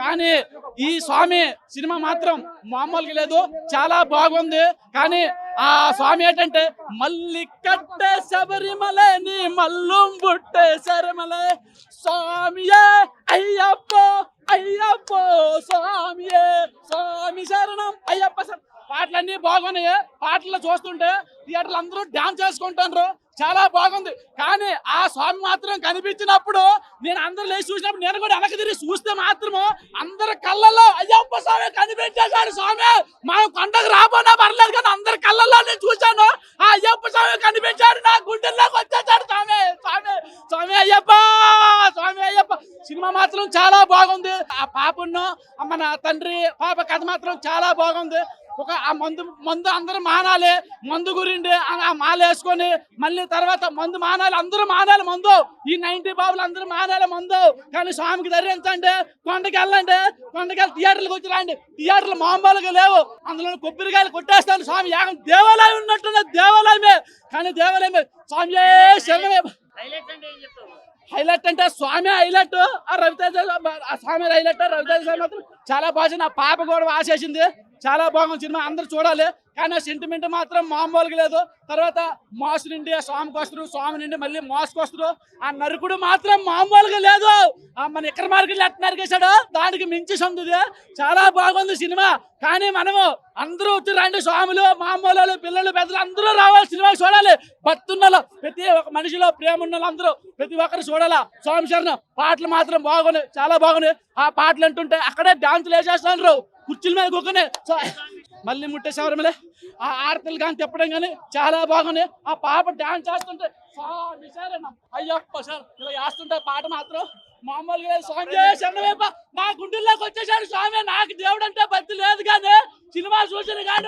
కానీ ఈ స్వామి సినిమా మాత్రం మామూలుగా లేదు, చాలా బాగుంది. కానీ ఆ స్వామి ఏంటంటే మళ్ళీ కట్టే శబరిమలే నీ మల్లుం బుట్టే శరమలే స్వామియే అయ్యప్పో అయ్యప్పో స్వామియే స్వామి శరణం అయ్యప్ప పాటలన్నీ బాగున్నాయి. పాటలు చూస్తుంటే థియేటర్లు అందరూ డాన్స్ చేసుకుంటారు, చాలా బాగుంది. కానీ ఆ స్వామి మాత్రం కనిపించినప్పుడు నేను అందరూ లేచి చూసినప్పుడు నేను కూడా వెనక తిరిగి చూస్తే మాత్రము అందరి కళ్ళల్లో అయ్యప్ప స్వామి కనిపించేశాడు. స్వామి మనం కొండకు రాబోనా పర్లేదు కానీ అందరి కళ్ళల్లో నేను చూశాను, ఆ అయ్యప్ప స్వామి కనిపించాడు, నా గుండెల్లోకి వచ్చేసాడు. స్వామి స్వామి స్వామి అయ్యప్ప స్వామి అయ్యప్ప సినిమా మాత్రం చాలా బాగుంది. ఆ పాపను మన తండ్రి పాప కథ మాత్రం చాలా బాగుంది. ఒక ఆ మందు అందరూ మానాలి, మందు గురించి ఆ మాల వేసుకొని మళ్ళీ తర్వాత మందు మానాలి, అందరూ మానాలి మందు. ఈ 90 బాబులు అందరూ మానాలి మందు. కానీ స్వామికి ధరించండి, కొండకి వెళ్ళండి, కొండకి వెళ్ళి థియేటర్లకు వచ్చి రండి. థియేటర్లు మామూలుగా లేవు, అందులో కొబ్బరికాయలు కొట్టేస్తాను. స్వామి యాగం దేవాలయం ఉన్నట్టున్న దేవాలయమే, కానీ దేవాలయమే. స్వామి హైలైట్ అంటే స్వామి హైలైట్, ఆ రవితేజ ఆ స్వామి హైలైట్. రవితేజ మాత్రం చాలా బాగా, నా పాప కూడా ఆశేసింది, చాలా బాగుంది సినిమా, అందరూ చూడాలి. కానీ ఆ సెంటిమెంట్ మాత్రం మామూలుగా లేదు. తర్వాత మాస్ నుండి స్వామికి వస్తారు, స్వామి నుండి మళ్ళీ మాస్కి వస్తారు. ఆ నరుకుడు మాత్రం మామూలుగా లేదు, మన ఇక్కడ మార్కెట్లో ఎట్లా నరికేశాడో దానికి మించి సందుది. చాలా బాగుంది సినిమా. కానీ మనము అందరూ వచ్చి రండి, స్వాములు మామూలు పిల్లలు పెద్దలు అందరూ రావాలి, సినిమా చూడాలి. భక్తున్న ప్రతి ఒక్క మనిషిలో ప్రేమ ఉన్న అందరూ ప్రతి ఒక్కరు చూడాలా. స్వామి శరణం పాటలు మాత్రం బాగున్నాయి, చాలా బాగున్నాయి. ఆ పాటలు అంటుంటే అక్కడే డాన్సులు వేసేస్తున్నారు కుర్చీల మీద కూకునే. మళ్ళీ ముట్టే శబరిమలే ఆ ఆరతలు కానీ తిప్పడం కానీ చాలా బాగున్నాయి. ఆ పాప డాన్స్ చేస్తుంటే స్వామి శరణం అయ్యప్ప సార్ ఇలా వేస్తుంటే పాట మాత్రం మామూలుగా స్వామి శరణమేప నా గుండెల్లోకి వచ్చేసాడు. స్వామి నాకు దేవుడు అంటే భక్తి లేదు, కానీ సినిమా చూసిన కానీ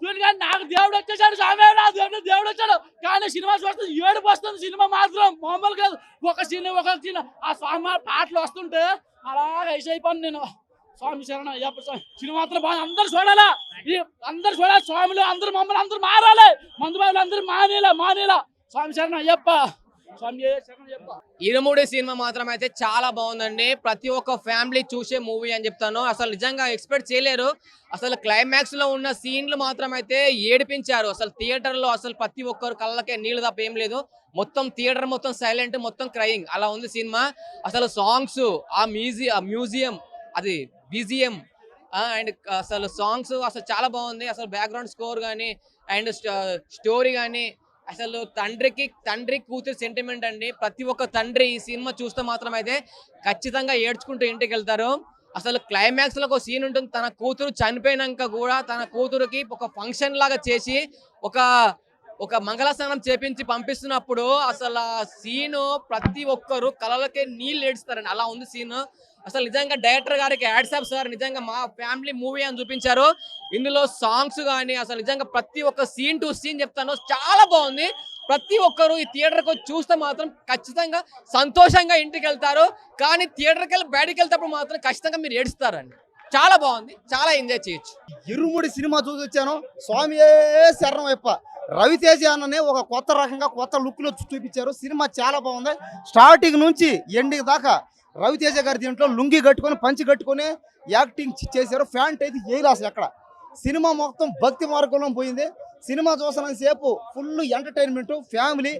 చూసి కానీ నాకు దేవుడు వచ్చేసాడు. స్వామి నా దేవుడు వచ్చాడు. కానీ సినిమా చూస్తే ఏడుపు వస్తుంది. సినిమా మాత్రం మామూలుగా ఒక సీన్ ఆ స్వామి పాటలు వస్తుంటే అలాగే అయిపోయాను నేను. స్వామి శరణ అయ్యప్ప స్వామి సినిమా మాత్రం బాగా అందరు చూడాలా, అందరు చూడాలి. స్వాములు అందరూ మమ్మల్ని అందరూ మారాలి, మందు బాబులు అందరూ మానేలా. స్వామి శరణ అయ్యప్ప స్వామి శరణ అయ్యప్ప. ఇరుముడి సినిమా మాత్రం అయితే చాలా బాగుందండి. ప్రతి ఒక్క ఫ్యామిలీ చూసే మూవీ అని చెప్తాను. అసలు నిజంగా ఎక్స్పెక్ట్ చేయలేరు. అసలు క్లైమాక్స్ లో ఉన్న సీన్లు మాత్రం అయితే ఏడిపించారు. అసలు థియేటర్ లో అసలు ప్రతి ఒక్కరు కళ్ళకే నీళ్ళు తప్ప ఏం లేదు. మొత్తం థియేటర్ మొత్తం సైలెంట్, మొత్తం క్రయింగ్ అలా ఉంది సినిమా. అసలు సాంగ్స్, ఆ మ్యూజియం అది BGM అండ్ అసలు సాంగ్స్ అసలు చాలా బాగుంది. అసలు బ్యాక్గ్రౌండ్ స్కోర్ కానీ అండ్ స్టోరీ కానీ అసలు తండ్రి కూతురు సెంటిమెంట్ అండి. ప్రతి ఒక్క తండ్రి ఈ సినిమా చూస్తే మాత్రం అయితే ఖచ్చితంగా ఏడ్చుకుంటూ ఇంటికి వెళ్తారు. అసలు క్లైమాక్స్ లో ఒక సీన్ ఉంటుంది, తన కూతురు చనిపోయినాక కూడా తన కూతురుకి ఒక ఫంక్షన్ లాగా చేసి ఒక మంగళ స్నానం చేపించి పంపిస్తున్నప్పుడు అసలు ఆ సీను ప్రతి ఒక్కరు కళ్ళకే నీళ్ళు ఏడుస్తారండి. అలా ఉంది సీన్. అసలు నిజంగా డైరెక్టర్ గారికి హ్యాట్సాప్ సార్, నిజంగా మా ఫ్యామిలీ మూవీ అని చూపించారు. ఇందులో సాంగ్స్ కానీ అసలు నిజంగా ప్రతి ఒక్క సీన్ టు సీన్ చెప్తాను, చాలా బాగుంది. ప్రతి ఒక్కరు ఈ థియేటర్కి వచ్చి చూస్తే మాత్రం ఖచ్చితంగా సంతోషంగా ఇంటికి వెళ్తారు. కానీ థియేటర్కి వెళ్ళి బయటకు వెళ్తేప్పుడు మాత్రం ఖచ్చితంగా మీరు ఏడుస్తారండి. చాలా బాగుంది, చాలా ఎంజాయ్ చేయొచ్చు. ఇరుముడి సినిమా చూసి వచ్చాను. స్వామి శరణం అయ్యప్ప. రవితేజ అన్ననే ఒక కొత్త రకంగా కొత్త లుక్లో చూపించారు. సినిమా చాలా బాగుంది. స్టార్టింగ్ నుంచి ఎండింగ్ దాకా రవితేజ గారి దీంట్లో లుంగి కట్టుకొని పంచి కట్టుకొని యాక్టింగ్ చేశారు. ఫ్యాంట్ అయితే వేయలేదు అసలు ఎక్కడ. సినిమా మొత్తం భక్తి మార్గంలో పోయింది. సినిమా చూసినంత సేపు ఫుల్ ఎంటర్టైన్మెంట్, ఫ్యామిలీ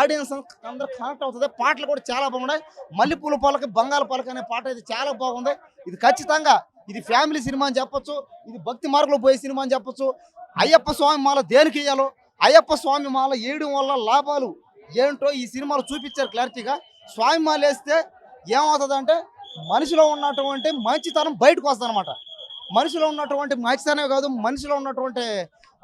ఆడియన్స్ అందరూ కనెక్ట్ అవుతుంది. పాటలు కూడా చాలా బాగున్నాయి. మల్లెపూల పలక బంగాళ పలక అనే పాట అయితే చాలా బాగుంది. ఇది ఖచ్చితంగా ఇది ఫ్యామిలీ సినిమా అని చెప్పొచ్చు. ఇది భక్తి మార్గంలో పోయే సినిమా అని చెప్పొచ్చు. అయ్యప్ప స్వామి మాల దేనికి వేయాలో, అయ్యప్ప స్వామి మాల వేయడం వల్ల లాభాలు ఏంటో ఈ సినిమాలో చూపించారు క్లారిటీగా. స్వామి మాల వేస్తే ఏమవుతుంది అంటే మనిషిలో ఉన్నటువంటి మంచితనం బయటకు వస్తుంది అనమాట. మనిషిలో ఉన్నటువంటి మంచితనమే కాదు, మనిషిలో ఉన్నటువంటి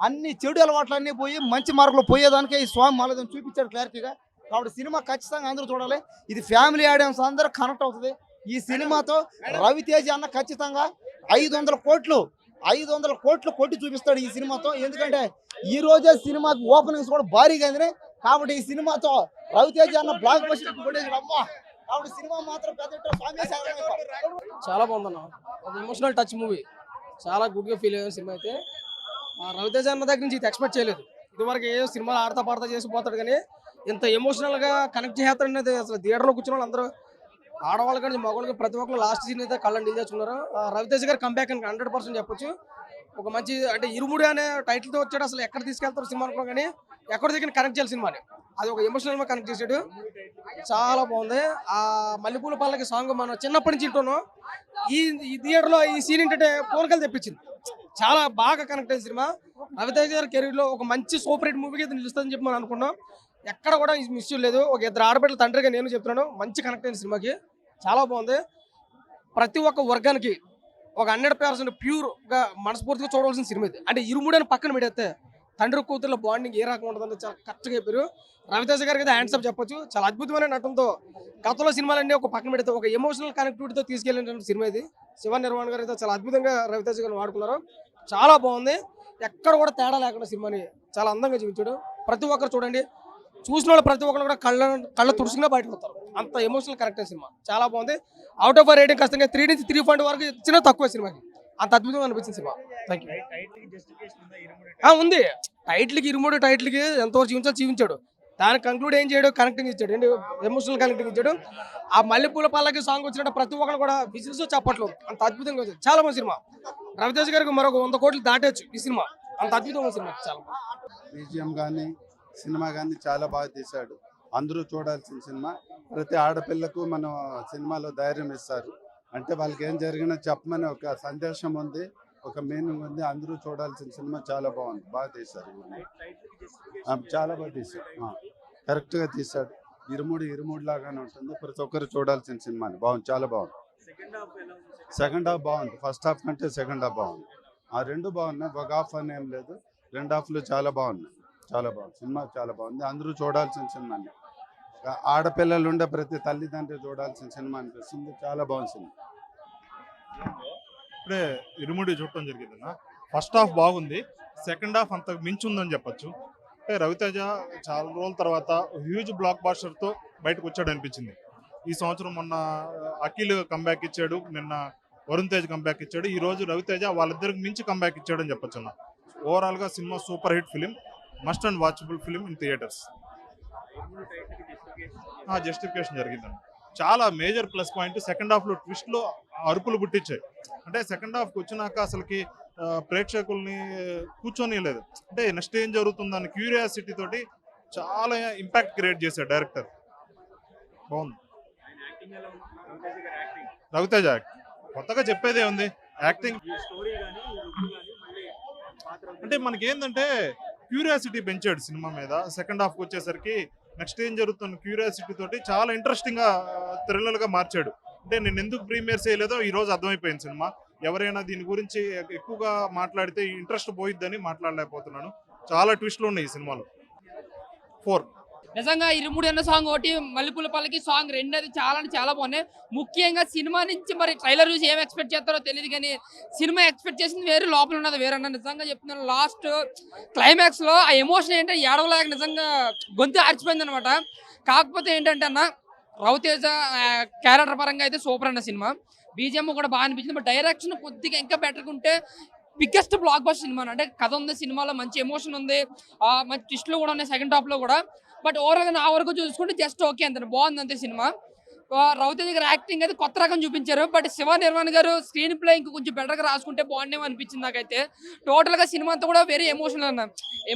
అన్ని చెడు అలవాట్లన్నీ పోయి మంచి మార్గంలో పోయేదానికే ఈ స్వామి మాలేదని చూపించాడు క్లారిటీగా. కాబట్టి సినిమా ఖచ్చితంగా అందరూ చూడాలి. ఇది ఫ్యామిలీ ఆడియన్స్ అందరూ కనెక్ట్ అవుతుంది. ఈ సినిమాతో రవితేజ అన్న ఖచ్చితంగా 500 కోట్లు కొట్టి చూపిస్తాడు ఈ సినిమాతో. ఎందుకంటే ఈ రోజే సినిమాకి ఓపెనింగ్స్ కూడా భారీగా అయింది. కాబట్టి ఈ సినిమాతో రవితేజ అన్న బ్లాక్ బస్టర్ కొట్టేసాడు. అమ్మా, కాబట్టి సినిమా మాత్రం పెద్ద స్వామి చాలా బాగుందన్న. ఒక ఎమోషనల్ టచ్ మూవీ, చాలా గుడ్గా ఫీల్ అయ్యే సినిమా అయితే. రవితేజ అన్న దగ్గర నుంచి ఇది ఎక్స్పెక్ట్ చేయలేదు. ఇదివరకు ఏ సినిమాలు ఆడతా పాడతా చేసిపోతాడు, కానీ ఇంత ఎమోషనల్గా కనెక్ట్ చేస్తాడనేది అసలు థియేటర్లో కూర్చున్న వాళ్ళు అందరూ ఆడవాళ్ళు కానీ మగవాళ్ళకి ప్రతి ఒక్కరు లాస్ట్ సీన్ అయితే కళ్ళని డీల్ చేసుకున్నారు. రవితేజ గారు కంబ్యాక్ అని 100% చెప్పొచ్చు. ఒక మంచి అంటే ఇరుముడి అనే టైటిల్ తో వచ్చాడు. అసలు ఎక్కడ తీసుకెళ్తారు సినిమా అనుకో కానీ ఎక్కడ దగ్గర కనెక్ట్ చేయాలి సినిమాని. అది ఒక ఎమోషనల్ గా కనెక్ట్ చేసాడు. చాలా బాగుంది. ఆ మల్లెపూల పల్లకి సాంగ్ మనం చిన్నప్పటి నుంచి వింటున్నాం. ఈ థియేటర్ లో ఈ సీన్ ఏంటంటే పోనకలు తెప్పించింది. చాలా బాగా కనెక్ట్ అయిన సినిమా. రవితేజ గారి కెరీర్ లో ఒక మంచి సూపర్ హిట్ మూవీకి నిలుస్తుందని చెప్పి మనం అనుకున్నాం. ఎక్కడ కూడా మిస్ లేదు. ఒక ఇద్దరు ఆడబిడ్డల తండ్రిగా నేను చెప్తున్నాను. మంచి కనెక్ట్ అయిన సినిమాకి చాలా బాగుంది. ప్రతి ఒక్క వర్గానికి ఒక 100% ప్యూర్ గా మనస్ఫూర్తిగా చూడవలసిన సినిమా ఇది. అంటే ఇరుముడని పక్కన పెడితే తండ్రి కూతుర్ల బాండింగ్ ఏ రకంగా ఉంటుందని చాలా కరెక్ట్గా చెప్పారు. రవితేజ గారికి అయితే హ్యాండ్స్ అప్ చెప్పొచ్చు. చాలా అద్భుతమైన నటనతో గతంలో సినిమాలన్నీ ఒక పక్కన పెడితే ఒక ఎమోషనల్ కనెక్టివిటీతో తీసుకెళ్ళిన సినిమా ఇది. శివ నిర్మాణ్ గారు అయితే చాలా అద్భుతంగా రవితేజ గారిని వాడుకున్నారు. చాలా బాగుంది. ఎక్కడ కూడా తేడా లేకుండా సినిమాని చాలా అందంగా చూపించాడు. ప్రతి ఒక్కరు చూడండి. చూసిన వాళ్ళు ప్రతి ఒక్కరు కూడా కళ్ళ తుడుచుకునే బయటకు వస్తారు. అంత ఎమోషనల్ కరెక్ట్ సినిమా చాలా బాగుంది. అవుట్ ఆఫ్ రేటింగ్ ఖచ్చితంగా 3 నుంచి 3.5 వరకు ఇచ్చిన తక్కువ సినిమాకి. అంత అద్భుతంగా అనిపించింది సినిమా. Thank you. ఉంది టైటిల్కి ఇరుముడు టైటిల్కి ఎంతవరకు చూపించాలో చూపించాడు. దానికి కంక్లూడ్ ఏం చేయడు, కనెక్టింగ్ ఇచ్చాడు. ఏంటి ఎమోషనల్ కనెక్టింగ్ ఇచ్చాడు. ఆ మల్లెపూల పల్లకి సాంగ్ వచ్చినట్టు ప్రతి ఒక్కరు కూడా విజిల్స్ చెప్పట్లు అంత అద్భుతంగా వచ్చింది. చాలా మంది సినిమా. రవితేజ గారికి మరొక 100 కోట్లు దాటచ్చు ఈ సినిమా. అంత అద్భుతంగా సినిమా. చాలా బీజిఎం కానీ సినిమా కానీ చాలా బాగా తీశాడు. అందరూ చూడాల్సిన సినిమా. ప్రతి ఆడపిల్లకు మనం సినిమాలో ధైర్యం ఇస్తారు. అంటే వాళ్ళకి ఏం జరిగినా చెప్పమని ఒక సందేశం ఉంది, ఒక మీనింగ్ ఉంది. అందరూ చూడాల్సిన సినిమా. చాలా బాగుంది. బాగా తీశారు. చాలా బాగా తీశాడు. కరెక్ట్గా తీశాడు. ఇరుముడి లాగానే ఉంటుంది. ప్రతి ఒక్కరు చూడాల్సిన సినిమా. బాగుంది. చాలా బాగుంది. సెకండ్ హాఫ్ బాగుంది. ఫస్ట్ హాఫ్ కంటే సెకండ్ హాఫ్ బాగుంది. ఆ రెండు బాగున్నాయి. ఒక హాఫ్ అని ఏం లేదు. రెండు హాఫ్లు చాలా బాగున్నాయి. చాలా బాగుంది సినిమా. చాలా బాగుంది. అందరూ చూడాల్సిన సినిమా. ఆడపిల్లలు ఉండే ప్రతి తల్లిదండ్రి చూడాల్సిన సినిమా అనిపిస్తుంది. చాలా బాగుంది సినిమా. ఇప్పుడే ఇరుముడి చూడటం జరిగిందన్న. ఫస్ట్ హాఫ్ బాగుంది. సెకండ్ హాఫ్ అంత మించి ఉందని చెప్పొచ్చు. అంటే రవితేజ చాలా రోజుల తర్వాత హ్యూజ్ బ్లాక్ బాస్టర్తో బయటకు వచ్చాడు అనిపించింది. ఈ సంవత్సరం మొన్న అఖిల్ కంబ్యాక్ ఇచ్చాడు, నిన్న వరుణ్ తేజ్ కంబ్యాక్ ఇచ్చాడు. ఈ రోజు రవితేజ వాళ్ళిద్దరికి మించి కంబ్యాక్ ఇచ్చాడు అని చెప్పొచ్చు అన్న. ఓవరాల్గా cinema super hit film, must and watchable film in theatres. Justification జరిగిందండి. చాలా మేజర్ ప్లస్ పాయింట్. సెకండ్ హాఫ్లో ట్విస్ట్లో అరుపులు పుట్టించాయి. అంటే సెకండ్ హాఫ్కి వచ్చినాక అసలుకి ప్రేక్షకుల్ని కూర్చొని లేదు. అంటే నెక్స్ట్ ఏం జరుగుతుందని క్యూరియాసిటీ తోటి చాలా ఇంపాక్ట్ క్రియేట్ చేశాడు డైరెక్టర్. బాగుంది. రవితేజ కొత్తగా చెప్పేదే ఉంది. యాక్టింగ్ అంటే మనకి ఏంటంటే క్యూరియాసిటీ పెంచాడు సినిమా మీద. సెకండ్ హాఫ్కి వచ్చేసరికి నెక్స్ట్ ఏం జరుగుతున్న క్యూరియాసిటీ తోటి చాలా ఇంట్రెస్టింగ్గా థ్రిల్లర్గా మార్చాడు. అంటే నేను ఎందుకు ప్రీమియర్ చేయలేదో ఈ రోజు అర్థమైపోయింది సినిమా. ఎవరైనా దీని గురించి ఎక్కువగా మాట్లాడితే ఇంట్రెస్ట్ పోయిద్దని మాట్లాడలేకపోతున్నాను. చాలా ట్విస్ట్లు ఉన్నాయి ఈ సినిమాలో. 4 నిజంగా ఇరుముడి అన్న సాంగ్ ఒకటి, మల్లెపూల పల్లకి సాంగ్ రెండు అది చాలా అంటే చాలా బాగున్నాయి. ముఖ్యంగా సినిమా నుంచి మరి ట్రైలర్ చూసి ఏం ఎక్స్పెక్ట్ చేస్తారో తెలియదు కానీ సినిమా ఎక్స్పెక్ట్ చేసింది వేరే, లోపల ఉన్నది వేరన్నా. నిజంగా చెప్తున్నాను, లాస్ట్ క్లైమాక్స్ లో ఆ ఎమోషన్ ఏంటంటే ఏడవలేక నిజంగా గొంతు ఆర్చిపోయింది అనమాట. కాకపోతే ఏంటంటే అన్న రవితేజ క్యారెక్టర్ పరంగా అయితే సూపర్ అన్న సినిమా. బీజిఎం కూడా బాగా అనిపించింది. బట్ డైరెక్షన్ కొద్దిగా ఇంకా బెటర్గా ఉంటే బిగ్గెస్ట్ బ్లాక్ బస్టర్ సినిమా. అంటే కథ ఉంది సినిమాలో, మంచి ఎమోషన్ ఉంది, మంచి ట్విస్ట్లు కూడా ఉన్నాయి సెకండ్ హాఫ్ లో కూడా. బట్ ఓవరాల్గా నా వరకు చూసుకుంటే జస్ట్ ఓకే అంతే, బాగుంది అంతే సినిమా. రవితేజ గారు యాక్టింగ్ అయితే కొత్త రకం చూపించారు. బట్ శివ నిర్మాణ్ గారు స్క్రీన్ ప్లే ఇంకా కొంచెం బెటర్గా రాసుకుంటే బాగుండేమో అనిపించింది నాకైతే. టోటల్గా సినిమా అంతా కూడా వెరీ ఎమోషనల్ అన్న,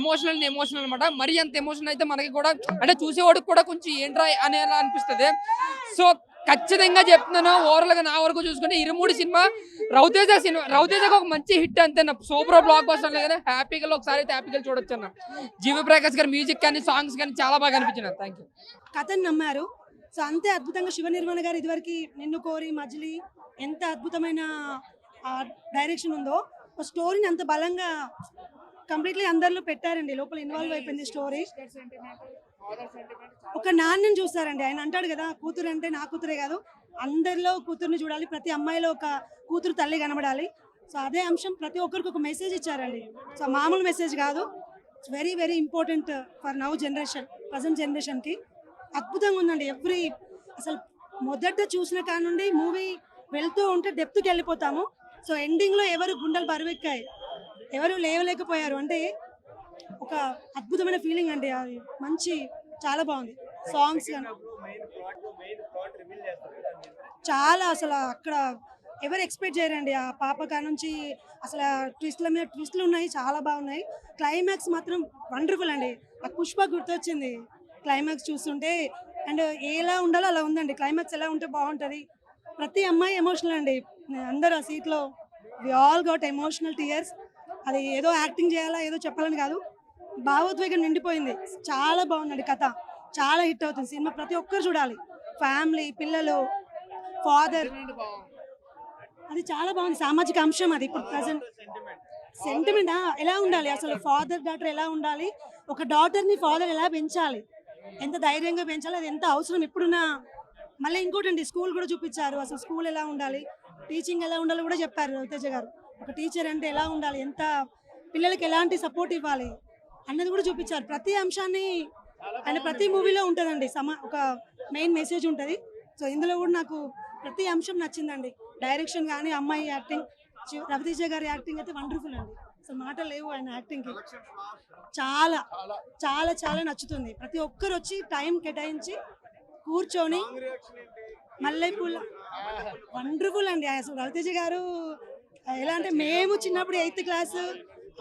ఎమోషనల్ అనమాట. మరీ అంత ఎమోషనల్ అయితే మనకి కూడా అంటే చూసేవాడికి కూడా కొంచెం ఏంట్రా అనేలా అనిపిస్తుంది. సో ఖచ్చితంగా చెప్తున్నాను, ఓవరాల్గా నా వరకు చూసుకుంటే ఇరుముడి సినిమా రవితేజకు ఒక మంచి హిట్ అంతే. సూపర్ బ్లాక్ బస్టర్ కదా, హ్యాపీగా ఒకసారి అయితే హ్యాపీగా చూడొచ్చు అన్న. జీవి ప్రకాష్ గారి మ్యూజిక్ కానీ సాంగ్స్ కానీ చాలా బాగా అనిపించింది. Thank you. కథను నమ్మారు. సో అంతే అద్భుతంగా శివ నిర్మాణ గారు ఇదివరకు నిన్ను కోరి, మజిలీ ఎంత అద్భుతమైన డైరెక్షన్ ఉందో, స్టోరీని అంత బలంగా కంప్లీట్లీ అందరిలో పెట్టారండి. లోపల ఇన్వాల్వ్ అయిపోయింది స్టోరీ. ఒక నాన్నని చూస్తారండి. ఆయన అంటాడు కదా, కూతురు అంటే నా కూతురే కాదు, అందరిలో కూతురుని చూడాలి, ప్రతి అమ్మాయిలో ఒక కూతురు తల్లి కనబడాలి. సో అదే అంశం ప్రతి ఒక్కరికి ఒక మెసేజ్ ఇచ్చారండి. సో మామూలు మెసేజ్ కాదు, it's very very important for now generation, present జనరేషన్కి. అద్భుతంగా ఉందండి. అసలు మొదట చూసిన కాడ నుండి మూవీ వెళ్తూ ఉంటే డెప్త్కి వెళ్ళిపోతాము. సో ఎండింగ్లో ఎవరు గుండెలు బరువెక్కాయి, ఎవరు లేవలేకపోయారు అంటే ఒక అద్భుతమైన ఫీలింగ్ అండి. అది మంచి చాలా బాగుంది. సాంగ్స్ కానీ చాలా అసలు అక్కడ ఎవరు ఎక్స్పెక్ట్ చేయరండి. ఆ పాప కానుంచి అసలు ట్విస్ట్ల మీద ట్విస్ట్లు ఉన్నాయి, చాలా బాగున్నాయి. క్లైమాక్స్ మాత్రం వండర్ఫుల్ అండి. నాకు పుష్ప గుర్తొచ్చింది క్లైమాక్స్ చూస్తుంటే. అండ్ ఎలా ఉండాలో అలా ఉందండి. క్లైమాక్స్ ఎలా ఉంటే బాగుంటుంది. ప్రతి అమ్మాయి ఎమోషనల్ అండి. అందరూ ఆ సీట్లో we all got emotional tears. అది ఏదో యాక్టింగ్ చేయాలా ఏదో చెప్పాలని కాదు, భావోద్వేగం నిండిపోయింది. చాలా బాగుందండి కథ, చాలా హిట్ అవుతుంది సినిమా. ప్రతి ఒక్కరు చూడాలి, ఫ్యామిలీ, పిల్లలు, ఫాదర్. అది చాలా బాగుంది. సామాజిక అంశం అది. ఇప్పుడు ప్రజెంట్ సెంటిమెంట్ ఎలా ఉండాలి, అసలు ఫాదర్ డాటర్ ఎలా ఉండాలి, ఒక డాటర్ని ఫాదర్ ఎలా పెంచాలి, ఎంత ధైర్యంగా పెంచాలి, అది ఎంత అవసరం ఇప్పుడున్న. మళ్ళీ ఇంకోటండి, స్కూల్ కూడా చూపించారు. అసలు స్కూల్ ఎలా ఉండాలి, టీచింగ్ ఎలా ఉండాలో కూడా చెప్పారు రవితేజ గారు. ఒక టీచర్ అంటే ఎలా ఉండాలి, ఎంత పిల్లలకి ఎలాంటి సపోర్ట్ ఇవ్వాలి అన్నది కూడా చూపించారు. ప్రతి అంశాన్ని అండ్ ప్రతి మూవీలో ఉంటుందండి ఒక మెయిన్ మెసేజ్ ఉంటుంది. సో ఇందులో కూడా నాకు ప్రతి అంశం నచ్చిందండి. డైరెక్షన్ కానీ, అమ్మాయి యాక్టింగ్, రవితేజ గారి యాక్టింగ్ అయితే వండర్ఫుల్ అండి. అసలు మాటలు లేవు ఆయన యాక్టింగ్కి. చాలా చాలా చాలా నచ్చుతుంది. ప్రతి ఒక్కరు వచ్చి టైం కేటాయించి కూర్చొని మల్లెపూల వండర్ఫుల్ అండి. అసలు రవితేజ గారు ఎలా అంటే, మేము చిన్నప్పుడు 8th క్లాస్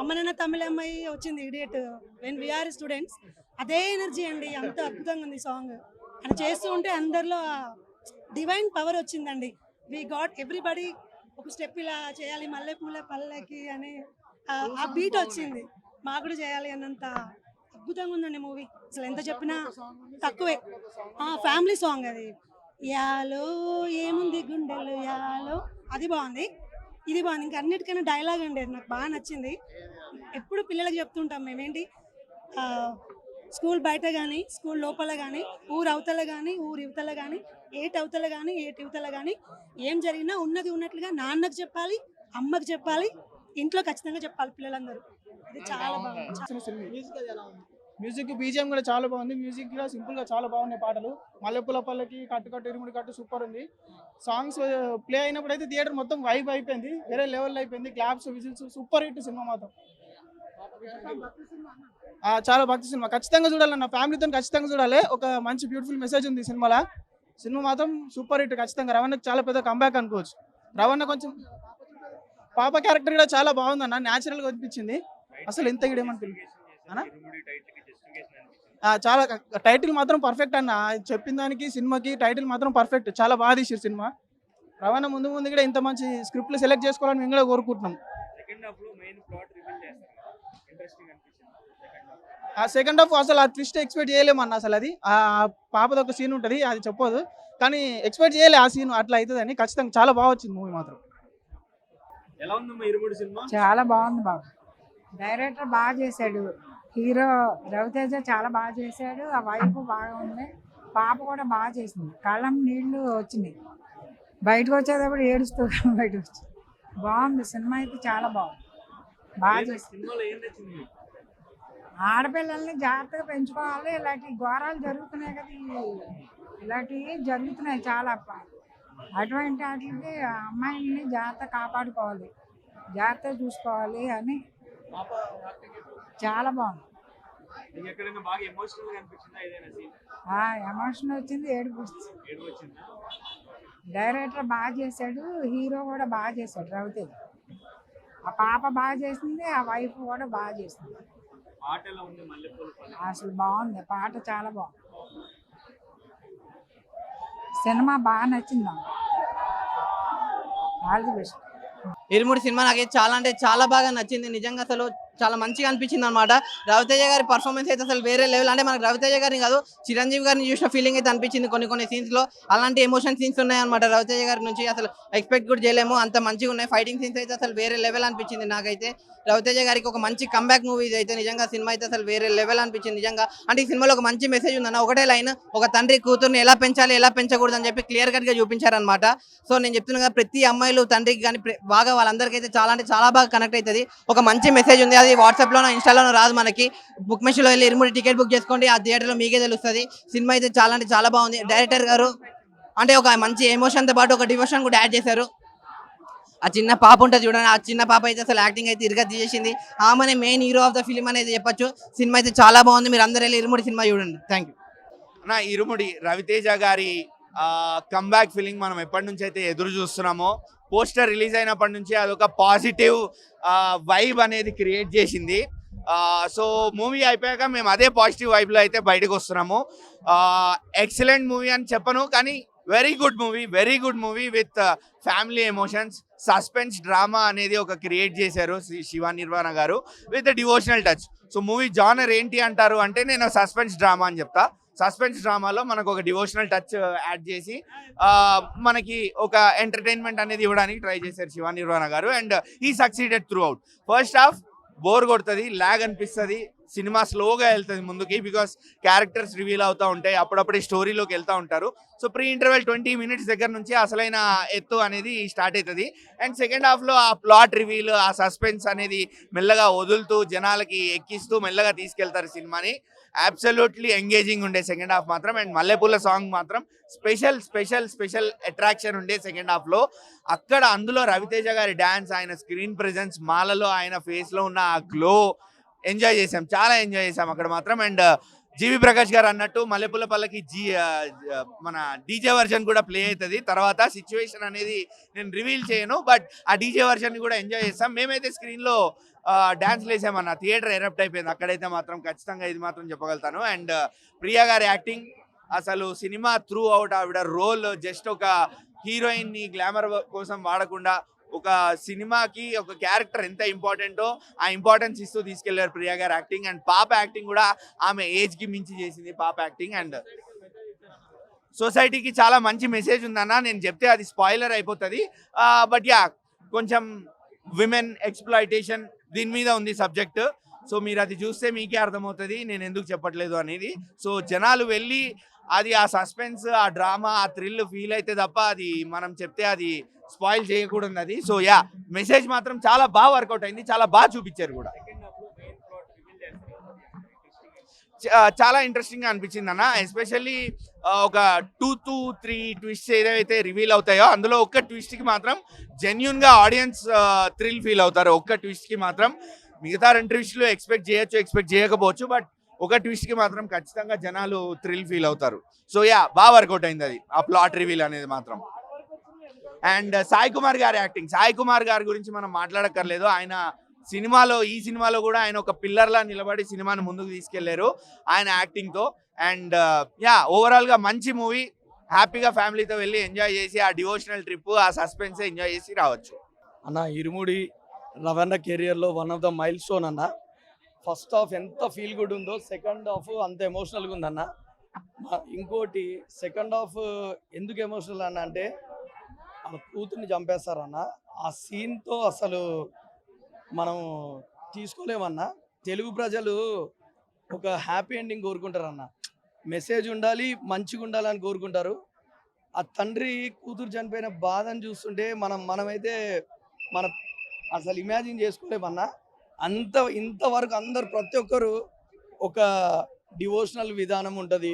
అమ్మనన్న తమిళ అమ్మాయి వచ్చింది ఇడియట్ వెన్ వీఆర్ స్టూడెంట్స్, అదే ఎనర్జీ అండి. అంత అద్భుతంగా ఉంది సాంగ్. అని చేస్తూ ఉంటే అందరిలో డివైన్ పవర్ వచ్చిందండి. వి గాట్ ఎవ్రీబడి ఒక స్టెప్ ఇలా చేయాలి, మల్లెపూల పల్లకి అని ఆ బీట్ వచ్చింది. మాకు కూడా చేయాలి అన్నంత అద్భుతంగా ఉందండి మూవీ. అసలు ఎంత చెప్పినా తక్కువే. ఫ్యామిలీ సాంగ్ అది. యాలో ఏముంది గుండెలు యాలో, అది బాగుంది. ఇది బాగుంది. ఇంకా అన్నిటికైనా డైలాగ్ అండి, అది నాకు బాగా నచ్చింది. ఎప్పుడు పిల్లలకి చెప్తుంటాం మేమేంటి, స్కూల్ బయట కానీ, స్కూల్ లోపల కానీ, ఊరు అవతల కానీ, ఊరు యువతల కానీ, ఏటి అవతల కానీ, ఏటి యువతల కానీ, ఏం జరిగినా ఉన్నది ఉన్నట్లుగా నాన్నకు చెప్పాలి, అమ్మకు చెప్పాలి, ఇంట్లో ఖచ్చితంగా చెప్పాలి పిల్లలందరూ. ఇది చాలా బాగుంది. మ్యూజిక్ బీజిఎం కూడా చాలా బాగుంది. మ్యూజిక్ కూడా సింపుల్ గా చాలా బాగున్నాయి పాటలు. మల్లెపూల పల్లకి, కట్టు కట్టు ఇరుముడి కట్టు సూపర్ ఉంది. సాంగ్స్ ప్లే అయినప్పుడు అయితే థియేటర్ మొత్తం వైబ్ అయిపోయింది, వేరే లెవెల్ అయిపోయింది. Claps, whistles, super hit cinema మాత్రం. చాలా భక్తి సినిమా, ఖచ్చితంగా చూడాలి. నా ఫ్యామిలీతో ఖచ్చితంగా చూడాలి. ఒక మంచి బ్యూటిఫుల్ మెసేజ్ ఉంది సినిమాలో. సినిమా మాత్రం సూపర్ హిట్ ఖచ్చితంగా. రవణకు చాలా పెద్ద కంబ్యాక్ అనుకోవచ్చు. రవణ కొంచెం పాప క్యారెక్టర్ కూడా చాలా బాగుంది అన్న, న్యాచురల్గా అనిపించింది. అసలు ఎంత గిడేమనిపించింది అన్న, చాలా టైటిల్ మాత్రం పర్ఫెక్ట్ అన్న. చెప్పిన దానికి సినిమాకి టైటిల్ మాత్రం పర్ఫెక్ట్, చాలా బాగా తీసారు సినిమా. రవణ ముందు కూడా ఇంత మంచి స్క్రిప్ట్లు సెలెక్ట్ చేసుకోవాలని మేము కూడా కోరుకుంటున్నాం. సెకండ్ హాఫ్ అసలు ఆ ట్విస్ట్ ఎక్స్పెక్ట్ చేయలేమన్న. అసలు అది ఆ పాపది ఒక సీన్ ఉంటుంది, అది చెప్పదు, కానీ ఎక్స్పెక్ట్ చేయలే ఆ సీన్ అట్లా అవుతుందని. ఖచ్చితంగా చాలా బాగా వచ్చింది మూవీ మాత్రం. చాలా బాగుంది బాబు. డైరెక్టర్ బాగా చేశాడు, హీరో రవితేజ చాలా బాగా చేశాడు. ఆ వైఫ్ బాగా ఉంది, పాప కూడా బాగా చేసింది. కళ్ళం నీళ్లు వచ్చినాయి, బయటకు వచ్చేటప్పుడు ఏడుస్తూ బయటకు వచ్చింది. బాగుంది సినిమా అయితే, చాలా బాగుంది. బాగా చేసింది. ఆడపిల్లల్ని జాగ్రత్తగా పెంచుకోవాలి. ఇలాంటి ఘోరాలు జరుగుతున్నాయి కదా, ఇలాంటివి జరుగుతున్నాయి చాలా. అటువంటి వాటికి అమ్మాయిని జాగ్రత్త కాపాడుకోవాలి, జాగ్రత్తగా చూసుకోవాలి అని. చాలా బాగుంది. ఎమోషన్ వచ్చింది, ఏడుపు వచ్చింది. డైరెక్టర్ బాగా చేశాడు, హీరో కూడా బాగా చేశాడు రవితేజ. ఆ పాప బాగా చేసింది, ఆ వైఫ్ కూడా బాగా చేసింది. అసలు బాగుంది పాట, చాలా బాగుంది. సినిమా బాగా నచ్చింది. All the best. Irumudi cinema నాకైతే చాలా అంటే చాలా బాగా నచ్చింది. నిజంగా అసలు చాలా మంచిగా అనిపించింది అనమాట. రవితేజ గారి పర్ఫార్మెన్స్ అయితే అసలు వేరే లెవెల్. అంటే మనకు రవితేజ గారిని కాదు, చిరంజీవి గారిని చూసిన ఫీలింగ్ అయితే అనిపించింది. కొన్ని సీన్స్ లో అలాంటి ఎమోషన్ సీన్స్ ఉన్నాయన్నమాట రవితేజ గారి నుంచి. అసలు ఎక్స్పెక్ట్ కూడా చేయలేము, అంత మంచిగా ఉన్నాయి. ఫైటింగ్ సీన్స్ అయితే అసలు వేరే లెవెల్ అనిపించింది నాకైతే. రవితేజ గారికి ఒక మంచి కంబ్యాక్ మూవీ ఇది అయితే. నిజంగా సినిమా అయితే అసలు వేరే లెవెల్ అనిపించింది నిజంగా. అంటే ఈ సినిమాలో ఒక మంచి మెసేజ్ ఉందన్న. ఒకటే లైన్, ఒక తండ్రి కూతుర్ని ఎలా పెంచాలి, ఎలా పెంచకూడదు అని చెప్పి క్లియర్ కట్ గా చూపించారనమాట. సో నేను చెప్తున్నా ప్రతి అమ్మాయిలు తండ్రికి కానీ బాగా వాళ్ళందరికీ అయితే చాలా అంటే చాలా బాగా కనెక్ట్ అవుతుంది. ఒక మంచి మెసేజ్ ఉంది. అది వాట్సాప్ లోనో ఇన్స్టాలోనో రాదు మనకి. బుక్ మెషిన్లో వెళ్ళి ఇరుముడి టికెట్ బుక్ చేసుకోండి, ఆ థియేటర్లో మీకే తెలుస్తుంది. సినిమా అయితే చాలా అంటే చాలా బాగుంది. డైరెక్టర్ గారు అంటే ఒక మంచి ఎమోషన్తో పాటు ఒక డివోషన్ కూడా యాడ్ చేశారు. ఆ చిన్న పాప ఉంటుంది చూడండి, ఆ చిన్న పాప అయితే అసలు యాక్టింగ్ అయితే ఇరుగా తీసేసింది. ఆమెనే main hero of the film అనేది చెప్పొచ్చు. సినిమా అయితే చాలా బాగుంది. మీరు అందరూ వెళ్ళి ఇరుముడి సినిమా చూడండి. Thank you. నా ఇరుముడి రవితేజ గారి కమ్బ్యాక్ ఫీలింగ్ మనం ఎప్పటి నుంచి అయితే ఎదురు చూస్తున్నామో, పోస్టర్ రిలీజ్ అయినప్పటి నుంచి అదొక పాజిటివ్ వైబ్ అనేది క్రియేట్ చేసింది. సో మూవీ అయిపోయాక మేము అదే పాజిటివ్ వైబ్లో అయితే బయటకు వస్తున్నాము. ఎక్సలెంట్ మూవీ అని చెప్పను, కానీ very good movie with family emotions, suspense drama అనేది ఒక క్రియేట్ చేశారు శివ నిర్వాణ గారు with devotional touch. So movie genre ఏంటి అంటారు అంటే నేను సస్పెన్స్ డ్రామా అని చెప్తా. సస్పెన్స్ డ్రామాలో మనకు ఒక డివోషనల్ టచ్ యాడ్ చేసి మనకి ఒక ఎంటర్టైన్మెంట్ అనేది ఇవ్వడానికి ట్రై చేశారు శివ నిర్వాణ గారు. అండ్ ఈ succeeded through out. First half bore కొడుతుంది, లాగ్ అనిపిస్తుంది, సినిమా స్లోగా వెళ్తుంది ముందుకి, బికాస్ క్యారెక్టర్స్ రివీల్ అవుతూ ఉంటాయి, అప్పుడప్పుడే స్టోరీలోకి వెళ్తూ ఉంటారు. సో ప్రీ ఇంటర్వెల్ 20 minutes దగ్గర నుంచి అసలైన ఎత్తు అనేది స్టార్ట్ అవుతుంది. అండ్ సెకండ్ హాఫ్లో ఆ ప్లాట్ రివీల్, ఆ సస్పెన్స్ అనేది మెల్లగా వదులుతూ జనాలకి ఎక్కిస్తూ మెల్లగా తీసుకెళ్తారు సినిమాని. అబ్సల్యూట్లీ ఎంగేజింగ్ ఉండే సెకండ్ హాఫ్ మాత్రం. అండ్ మల్లెపూల సాంగ్ మాత్రం స్పెషల్ అట్రాక్షన్ ఉండే సెకండ్ హాఫ్లో. అక్కడ అందులో రవితేజ గారి డ్యాన్స్, ఆయన స్క్రీన్ ప్రెజెన్స్, మాలలో ఆయన ఫేస్లో ఉన్న ఆ గ్లో ఎంజాయ్ చేసాం, చాలా ఎంజాయ్ చేసాం అక్కడ మాత్రం. అండ్ జీవి ప్రకాష్ గారు అన్నట్టు మల్లెపూల పల్లకి మన డీజే వర్షన్ కూడా ప్లే అవుతుంది తర్వాత. సిచ్యువేషన్ అనేది నేను రివీల్ చేయను, బట్ ఆ డీజే వర్షన్ కూడా ఎంజాయ్ చేస్తాం. మేమైతే స్క్రీన్లో డాన్స్లు వేసామన్న, థియేటర్ ఎరప్ట్ అయిపోయింది అక్కడైతే మాత్రం. ఖచ్చితంగా ఇది మాత్రం చెప్పగలుగుతాను. అండ్ ప్రియా గారి యాక్టింగ్ అసలు సినిమా త్రూ అవుట్, ఆవిడ రోల్ జస్ట్ ఒక హీరోయిన్ని గ్లామర్ కోసం వాడకుండా ఒక సినిమాకి ఒక క్యారెక్టర్ ఎంత ఇంపార్టెంటో ఆ ఇంపార్టెన్స్ ఇస్తూ తీసుకెళ్లారు ప్రియా గారు యాక్టింగ్. అండ్ పాప యాక్టింగ్ కూడా ఆమె ఏజ్కి మించి చేసింది పాప యాక్టింగ్. అండ్ సొసైటీకి చాలా మంచి మెసేజ్ ఉందన్న, నేను చెప్తే అది స్పాయిలర్ అయిపోతుంది. బట్ యా, కొంచెం విమెన్ ఎక్స్‌ప్లాయిటేషన్ దీని మీద ఉంది సబ్జెక్ట్. సో మీరు అది చూస్తే మీకే అర్థమవుతుంది నేను ఎందుకు చెప్పట్లేదు అనేది. సో జనాలు వెళ్ళి అది ఆ సస్పెన్స్, ఆ డ్రామా, ఆ థ్రిల్ ఫీల్ అయితే తప్ప అది మనం చెప్తే అది స్పాయిల్ చేయకూడదు అది. సో యా, మెసేజ్ మాత్రం చాలా బాగా వర్కౌట్ అయింది, చాలా బాగా చూపించారు కూడా. చాలా ఇంట్రెస్టింగ్గా అనిపించింది అన్న. ఎస్పెషల్లీ ఒక 2 to 3 ట్విస్ట్ ఏదైతే రివీల్ అవుతాయో అందులో ఒక్క ట్విస్ట్కి మాత్రం జెన్యున్గా ఆడియన్స్ థ్రిల్ ఫీల్ అవుతారు. ఒక్క ట్విస్ట్కి మాత్రం. మిగతా 2 ట్విస్ట్లు ఎక్స్పెక్ట్ చేయొచ్చు, ఎక్స్పెక్ట్ చేయకపోవచ్చు, బట్ ఒక ట్విస్ట్కి మాత్రం ఖచ్చితంగా జనాలు థ్రిల్ ఫీల్ అవుతారు. సో యా, బాగా వర్కౌట్ అయింది అది, ఆ ప్లాట్ రివీల్ అనేది మాత్రం. అండ్ సాయి కుమార్ గారి యాక్టింగ్, సాయి కుమార్ గారి గురించి మనం మాట్లాడక్కర్లేదు. ఆయన ఈ సినిమాలో కూడా ఆయన ఒక పిల్లర్లా నిలబడి సినిమాని ముందుకు తీసుకెళ్లారు ఆయన యాక్టింగ్తో. అండ్ యా, ఓవరాల్గా మంచి మూవీ. హ్యాపీగా ఫ్యామిలీతో వెళ్ళి ఎంజాయ్ చేసి ఆ డివోషనల్ ట్రిప్, ఆ సస్పెన్స్ ఎంజాయ్ చేసి రావచ్చు అన్న. ఇరుముడి రవణ కెరియర్లో one of the mile stone అన్న. ఫస్ట్ హాఫ్ ఎంత ఫీల్ గుడ్ ఉందో సెకండ్ హాఫ్ అంత ఎమోషనల్గా ఉందన్న. ఇంకోటి సెకండ్ హాఫ్ ఎందుకు ఎమోషనల్ అన్న అంటే వాళ్ళ కూతుర్ని చంపేస్తారన్న. ఆ సీన్తో అసలు మనం తీసుకోలేమన్నా. తెలుగు ప్రజలు ఒక హ్యాపీ ఎండింగ్ కోరుకుంటారన్న. మెసేజ్ ఉండాలి, మంచిగా ఉండాలని కోరుకుంటారు. ఆ తండ్రి కూతురు చనిపోయిన బాధను చూస్తుంటే మనమైతే మన అసలు ఇమాజిన్ చేసుకోలేమన్నా. ఇంతవరకు అందరు ప్రతి ఒక్కరు ఒక డివోషనల్ విధానం ఉంటుంది,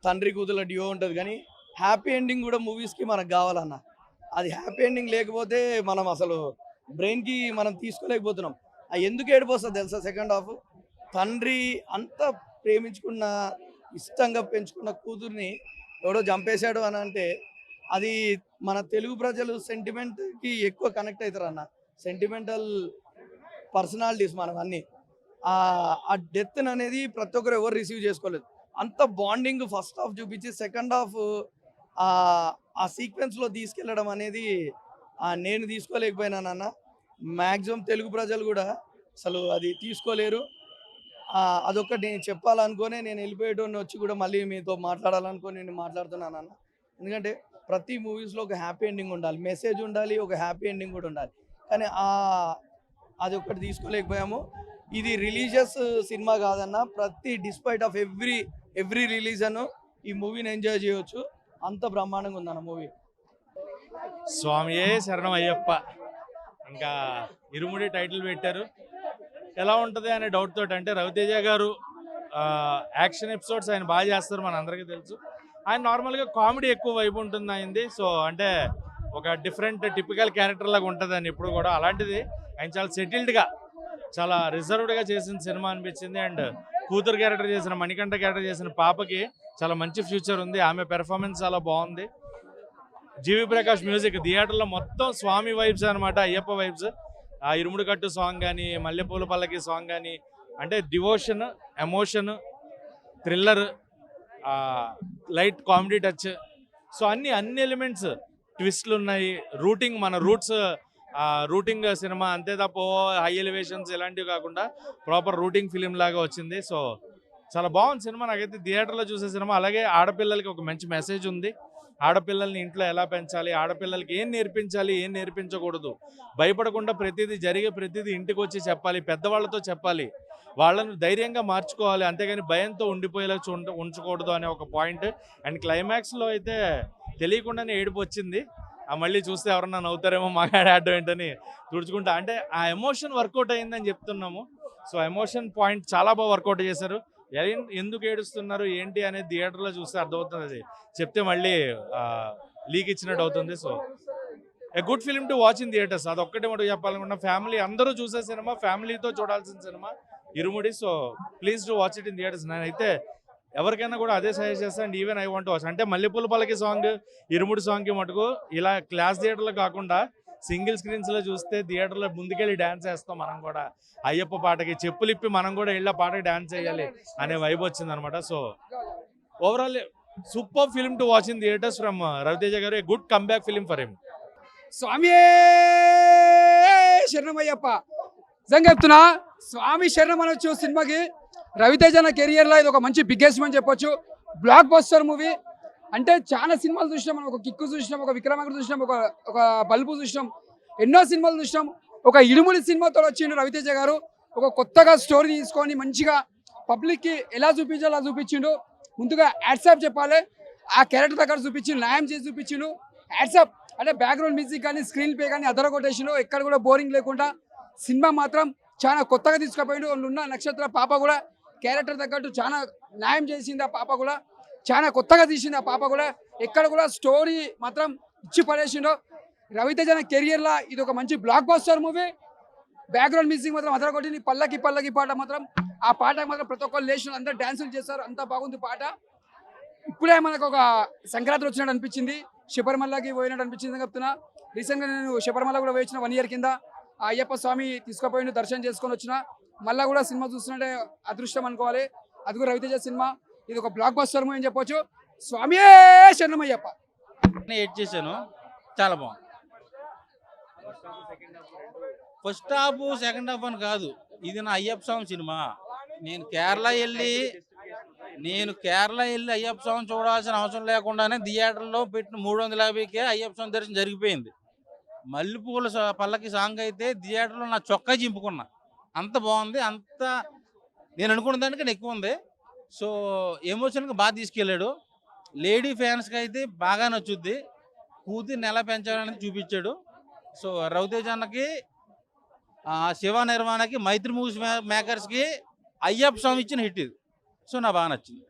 తండ్రి కూతుర్ల డివో ఉంటుంది, కానీ హ్యాపీ ఎండింగ్ కూడా మూవీస్కి మనకు కావాలన్న. అది హ్యాపీ ఎండింగ్ లేకపోతే మనం అసలు బ్రెయిన్కి మనం తీసుకోలేకపోతున్నాం. ఎందుకు ఏడిపోస్తుంది తెలుసా సెకండ్ హాఫ్? తండ్రి అంత ప్రేమించుకున్న, ఇష్టంగా పెంచుకున్న కూతుర్ని ఎవడో చంపేశాడు అని అంటే అది మన తెలుగు ప్రజలు సెంటిమెంట్కి ఎక్కువ కనెక్ట్ అవుతారు అన్న. సెంటిమెంటల్ పర్సనాలిటీస్ మనం అన్నీ. ఆ డెత్ అనేది ప్రతి ఒక్కరు ఎవరు రిసీవ్ చేసుకోలేదు. అంత బాండింగ్ ఫస్ట్ హాఫ్ చూపించి సెకండ్ హాఫ్ ఆ సీక్వెన్స్లో తీసుకెళ్ళడం అనేది నేను తీసుకోలేకపోయినానన్న. మ్యాక్సిమం తెలుగు ప్రజలు కూడా అసలు అది తీసుకోలేరు. అదొక్కటి నేను చెప్పాలనుకునే నేను వెళ్ళిపోయేటోని వచ్చి కూడా మళ్ళీ మీతో మాట్లాడాలనుకొని నేను మాట్లాడుతున్నాను అన్న. ఎందుకంటే ప్రతి మూవీస్లో ఒక హ్యాపీ ఎండింగ్ ఉండాలి, మెసేజ్ ఉండాలి, ఒక హ్యాపీ ఎండింగ్ కూడా ఉండాలి. కానీ అది ఒక్కటి తీసుకోలేకపోయాము. ఇది రిలీజియస్ సినిమా కాదన్న. ప్రతి డిస్పైట్ ఆఫ్ ఎవ్రీ రిలీజన్ ఈ మూవీని ఎంజాయ్ చేయవచ్చు. అంత బ్రహ్మాండంగా ఉందన్న మూవీ. స్వామియే శరణం అయ్యప్ప. ఇంకా ఇరుముడి టైటిల్ పెట్టారు. ఎలా ఉంటుంది అనే డౌట్ తోటి, అంటే రవితేజ గారు యాక్షన్ ఎపిసోడ్స్ ఆయన బాగా చేస్తారు, మన అందరికీ తెలుసు. ఆయన నార్మల్గా కామెడీ ఎక్కువ వైపు ఉంటుంది అయింది. సో అంటే ఒక డిఫరెంట్ టిపికల్ క్యారెక్టర్ లాగా ఉంటుంది అని ఇప్పుడు కూడా. అలాంటిది ఆయన చాలా సెటిల్డ్గా, చాలా రిజర్వ్డ్గా చేసిన సినిమా అనిపించింది. అండ్ కూతురు క్యారెక్టర్ చేసిన, మణికంఠ క్యారెక్టర్ చేసిన పాపకి చాలా మంచి ఫ్యూచర్ ఉంది. ఆమె పెర్ఫార్మెన్స్ చాలా బాగుంది. జీవి ప్రకాష్ మ్యూజిక్. థియేటర్లో మొత్తం స్వామి వైబ్స్ అనమాట, అయ్యప్ప వైబ్స్. ఆ ఇరుముడి కట్టు సాంగ్ కానీ, మల్లెపూల పల్లకి సాంగ్ కానీ, అంటే devotion, emotion, thriller, light comedy touch. So అన్ని ఎలిమెంట్స్, ట్విస్ట్లు ఉన్నాయి. రూటింగ్, మన రూటింగ్ సినిమా అంతే తప్ప హై ఎలివేషన్స్ ఇలాంటివి కాకుండా ప్రాపర్ రూటింగ్ ఫిలిం లాగా వచ్చింది. సో చాలా బాగుంది సినిమా. నాకైతే థియేటర్లో చూసే సినిమా. అలాగే ఆడపిల్లలకి ఒక మంచి మెసేజ్ ఉంది. ఆడపిల్లల్ని ఇంట్లో ఎలా పెంచాలి, ఆడపిల్లలకి ఏం నేర్పించాలి, ఏం నేర్పించకూడదు, భయపడకుండా ప్రతిదీ ఇంటికి వచ్చి చెప్పాలి, పెద్దవాళ్ళతో చెప్పాలి, వాళ్ళను ధైర్యంగా మార్చుకోవాలి, అంతేగాని భయంతో ఉండిపోయేలా ఉంచకూడదు అనే ఒక పాయింట్. అండ్ క్లైమాక్స్లో అయితే తెలియకుండానే ఏడుపు వచ్చింది. మళ్ళీ చూస్తే ఎవరన్నా నవ్వుతారేమో మగాడి ఆడడం ఏంటని తుడుచుకుంటా. అంటే ఆ ఎమోషన్ వర్కౌట్ అయిందని చెప్తున్నాము. సో ఎమోషన్ పాయింట్ చాలా బాగా వర్కౌట్ చేశారు. ఎందుకు ఏడుస్తున్నారు ఏంటి అనేది థియేటర్లో చూస్తే అర్థమవుతుంది. అది చెప్తే మళ్ళీ లీక్ ఇచ్చినట్టు అవుతుంది. So a good film to watch in theatres. అదొక్కటే మటుకు చెప్పాలనుకున్నా. ఫ్యామిలీ అందరూ చూసే సినిమా, ఫ్యామిలీతో చూడాల్సిన cinema irumudi. So please to watch it in theatres. నేనైతే ఎవరికైనా కూడా అదే సజెస్ట్ చేస్తాను. And even I want watch. అంటే మల్లెపూల పల్లకి సాంగ్, ఇరుముడి సాంగ్కి మటుకు ఇలా క్లాస్ థియేటర్లో కాకుండా సింగిల్ స్క్రీన్స్లో చూస్తే థియేటర్లో ముందుకెళ్ళి డ్యాన్స్ వేస్తాం మనం కూడా. అయ్యప్ప పాటకి చెప్పులు ఇప్పి మనం కూడా వెళ్ళి పాటకి డ్యాన్స్ చేయాలి అనే వైబ్ వచ్చింది అనమాట. So overall super film to watch in theatres from Ravi Teja గారు. A good comeback film for him. స్వామి శరణమయ్యప్ప. నిజంగా చెప్తున్నా, స్వామి శరణం అనొచ్చు సినిమాకి. రవితేజ నా కెరియర్లో ఇది ఒక మంచి బిగ్గెస్ట్ అని చెప్పొచ్చు. Block buster movie. అంటే చాలా సినిమాలు చూసినాం మనం. ఒక కిక్కు చూసినాం, ఒక విక్రమార్కుడు చూసినాం, ఒక బల్బు చూసినాం, ఎన్నో సినిమాలు చూసినాం. ఒక ఇరుముడి సినిమాతో వచ్చిండు రవితేజ గారు. ఒక కొత్తగా స్టోరీ తీసుకొని మంచిగా పబ్లిక్కి ఎలా చూపించాలో అలా చూపించిండు. ముందుగా యాడ్సాప్ చెప్పాలి. ఆ క్యారెక్టర్ దగ్గర చూపించిండు, న్యాయం చేసి చూపించిండు. యాడ్సాప్. అంటే బ్యాక్గ్రౌండ్ మ్యూజిక్ కానీ, స్క్రీన్ ప్లే కానీ అదర కొట్టేసిండు. ఎక్కడ కూడా బోరింగ్ లేకుండా సినిమా మాత్రం చాలా కొత్తగా తీసుకుపోయిండు. ఉన్న నక్షత్ర పాప కూడా క్యారెక్టర్ తగ్గట్టు చాలా న్యాయం చేసింది. ఆ పాప కూడా చాలా కొత్తగా తీసింది. ఆ పాప కూడా ఎక్కడ కూడా స్టోరీ మాత్రం ఇచ్చి పడేసిండు. రవితేజ కెరియర్లో ఇది ఒక మంచి block buster movie. Background music మాత్రం అదర కొట్టింది. పల్లకి పాట మాత్రం, ఆ పాటకు మాత్రం ప్రతి ఒక్కరు లేచిన అందరూ డ్యాన్సులు చేస్తారు. అంత బాగుంది పాట. ఇప్పుడే మనకు ఒక సంక్రాంతి వచ్చినట్టు అనిపించింది. శబరిమలకి పోయినట్టు అనిపించింది చెప్తున్నా. రీసెంట్గా నేను శబరిమల కూడా పోయించిన 1 year కింద. ఆ అయ్యప్ప స్వామి తీసుకుపోయిన దర్శనం చేసుకొని వచ్చిన. మళ్ళీ కూడా సినిమా చూస్తుంటే అదృష్టం అనుకోవాలి. అది కూడా రవితేజ సినిమా. ఇది ఒక బ్లాక్ బస్టర్ మూవీ అని చెప్పొచ్చు. స్వామి శరణమయ్యప్ప. ఎడ్ చేశాను, చాలా బాగుంది. ఫస్ట్ హాఫ్ సెకండ్ హాఫ్ అని కాదు, ఇది నా అయ్యప్ప స్వామి సినిమా. నేను కేరళ వెళ్ళి అయ్యప్ప స్వామి చూడాల్సిన అవసరం లేకుండానే థియేటర్లో పెట్టిన 350కే అయ్యప్ప స్వామి దర్శనం జరిగిపోయింది. మల్లెపూల పల్లకి సాంగ్ అయితే థియేటర్లో నా చొక్కా చింపుకున్నా. అంత బాగుంది. అంత నేను అనుకున్న దానికన్నా ఎక్కువ ఉంది. సో ఎమోషన్గా బాగా తీసుకెళ్ళాడు. లేడీ ఫ్యాన్స్కి అయితే బాగా నచ్చుద్ది. కూతుర్ని ఎలా పెంచాలనేది చూపించాడు. సో రవితేజ అన్నకి, శివ నిర్మాణకి, మైత్రి మూవీస్ మేకర్స్కి అయ్యప్ప స్వామి ఇచ్చిన హిట్ ఇది. సో నాకు బాగా నచ్చింది.